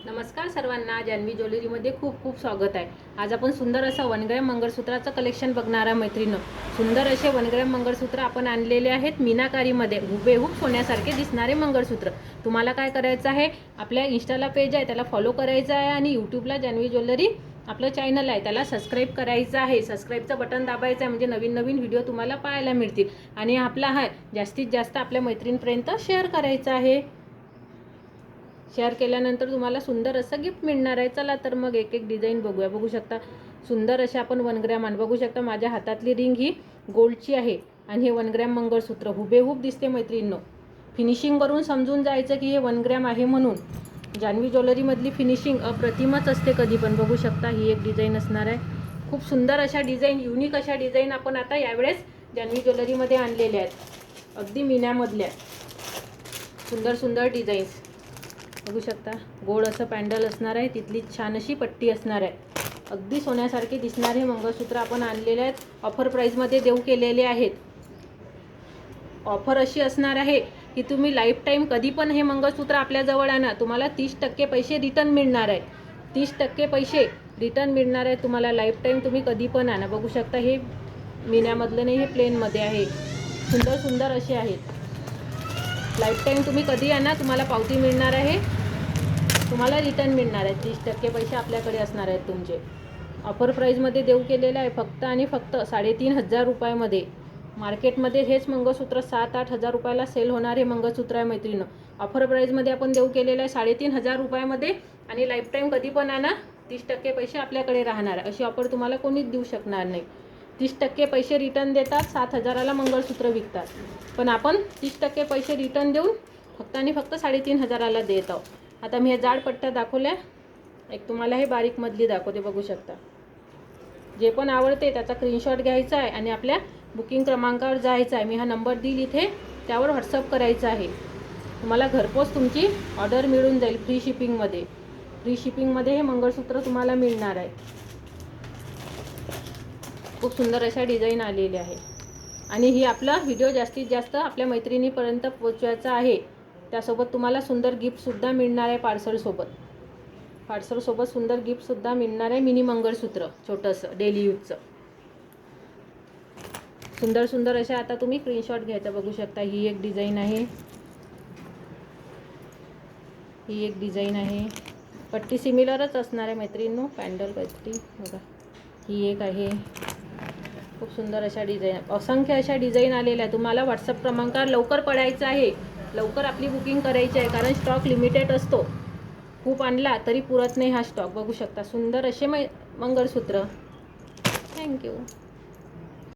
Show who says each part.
Speaker 1: नमस्कार सर्वांना, जान्हवी ज्वेलरीमध्ये खूप खूप स्वागत आहे। आज आपण सुंदर असं 1 ग्रॅम मंगळसूत्राचं कलेक्शन बघणार आहे मैत्रिणी। सुंदर असे 1 ग्रॅम मंगळसूत्र आपण आणलेले आहेत मीनाकारीमध्ये, हुबेहूब सोन्यासारखे दिसणारे मंगळसूत्र। तुम्हाला काय करायचं आहे, आपल्या इंस्टाला पेज आहे त्याला फॉलो करायचं आहे आणि यूट्यूबला जान्हवी ज्वेलरी आपलं चॅनल आहे त्याला सबस्क्राइब करायचं आहे। सबस्क्राइबचं बटन दाबायचं आहे म्हणजे नवीन नवीन व्हिडिओ तुम्हाला पाहायला मिळतील आणि आपला हा जास्तीत जास्त आपल्या मैत्रिणींपर्यंत शेअर करायचा आहे। शेअर केल्यानंतर तुम्हाला सुंदर असं गिफ्ट मिळणार आहे। चला तर मग एक एक डिझाइन बघूया। बघू शकता सुंदर असे आपण 1 ग्रॅम बघू शकता। माझ्या हातातली रिंग ही गोल्डची आहे आणि हे 1 ग्रॅम मंगळसूत्र हुबेहूब दिसते मैत्रिणींनो। फिनिशिंग करून समजून जायचं की हे 1 ग्रॅम आहे म्हणून। जान्हवी ज्वेलरीमधली फिनिशिंग अप्रतिमच असते कधी पण। बघू शकता ही एक डिझाइन असणार आहे। खूप सुंदर अशा डिझाइन, युनिक अशा डिझाइन आपण आता यावेळेस जान्हवी ज्वेलरीमध्ये आणलेल्या आहेत। अगदी मीनामधल्या सुंदर सुंदर डिझाईन्स बघू शकता। गोड असं पॅन्डल असणार आहे, तिथली छान अशी पट्टी असणार आहे। अगदी सोन्यासारखे दिसणारे मंगळसूत्र आपण आणलेले आहेत। ऑफर प्राइसमध्ये देऊ केलेले आहेत। ऑफर अशी असणार आहे की तुम्ही लाईफ टाईम कधी पण हे मंगळसूत्र आपल्याजवळ आणा, तुम्हाला 30% पैसे रिटर्न मिळणार आहेत। 30% पैसे रिटर्न मिळणार आहे तुम्हाला लाईफ टाईम, तुम्ही कधी पण आणा। बघू शकता हे मीनामधलं नाही, हे प्लेनमध्ये आहे। सुंदर सुंदर असे आहेत। लाईफ टाईम तुम्ही कधी आणा तुम्हाला पावती मिळणार आहे, तुम्हाला रिटर्न मिळणार आहे। 30% पैसे आपल्याकडे असणार आहेत तुमचे। ऑफर प्राइसमध्ये देऊ केलेलं आहे फक्त आणि फक्त 3,500 रुपयामध्ये। मार्केटमध्ये हेच मंगळसूत्र 7-8 हजार रुपयाला सेल होणारे मंगळसूत्र आहे मैत्रिणी। ऑफर प्राइसमध्ये आपण देऊ केलेलं आहे 3,500 रुपयामध्ये आणि लाईफ टाईम कधी पण आणा, 30% पैसे आपल्याकडे राहणार आहे। अशी ऑफर तुम्हाला कोणीच देऊ शकणार नाही। 30% पैसे रिटर्न देतात, 7,000ला मंगळसूत्र विकतात, पण आपण 30% पैसे रिटर्न देऊन फक्त आणि फक्त 3,500ला देत आहोत। आता मी हे जाड पट्ट्या दाखवल्या, एक तुम्हाला हे बारीक मधली दाखवते। बघू शकता जे पण आवडते त्याचा स्क्रीनशॉट घ्यायचा आहे आणि आपल्या बुकिंग क्रमांकावर जायचं आहे। मी हा नंबर दिल इथे, त्यावर व्हॉट्सअप करायचा आहे। तुम्हाला घरपोच तुमची ऑर्डर मिळून जाईल फ्री शिपिंगमध्ये। फ्री शिपिंगमध्ये हे मंगळसूत्र तुम्हाला मिळणार आहे। खूप सुंदर अशा डिझाईन आलेले आहे आणि ही आपला व्हिडिओ जास्तीत जास्त आपल्या मैत्रिणीपर्यंत पोहोचवायचा आहे। त्यासोबत तुम्हाला सुंदर गिफ्टसुद्धा मिळणार आहे। पार्सलसोबत सुंदर गिफ्टसुद्धा मिळणार आहे। मिनी मंगळसूत्र छोटंसं डेली यूजचं। सुंदर सुंदर अशा आता तुम्ही स्क्रीनशॉट घ्यायचा। बघू शकता ही एक डिझाईन आहे, ही एक डिझाईन आहे। पट्टी सिमिलरच असणार आहे मैत्रिणींनो, पॅन्डल पट्टी बघा ही एक आहे। खूप सुंदर अशा डिझाईन, असंख्य अशा डिझाईन आलेल्या आहे। तुम्हाला व्हॉट्सअप क्रमांकावर लवकर पडायचं आहे, लवकर आपली बुकिंग करायची आहे कारण स्टॉक लिमिटेड असतो। खूप आणला तरी पुरत नाही हा स्टॉक। बघू शकता सुंदर असे मंगळसूत्र। थँक्यू।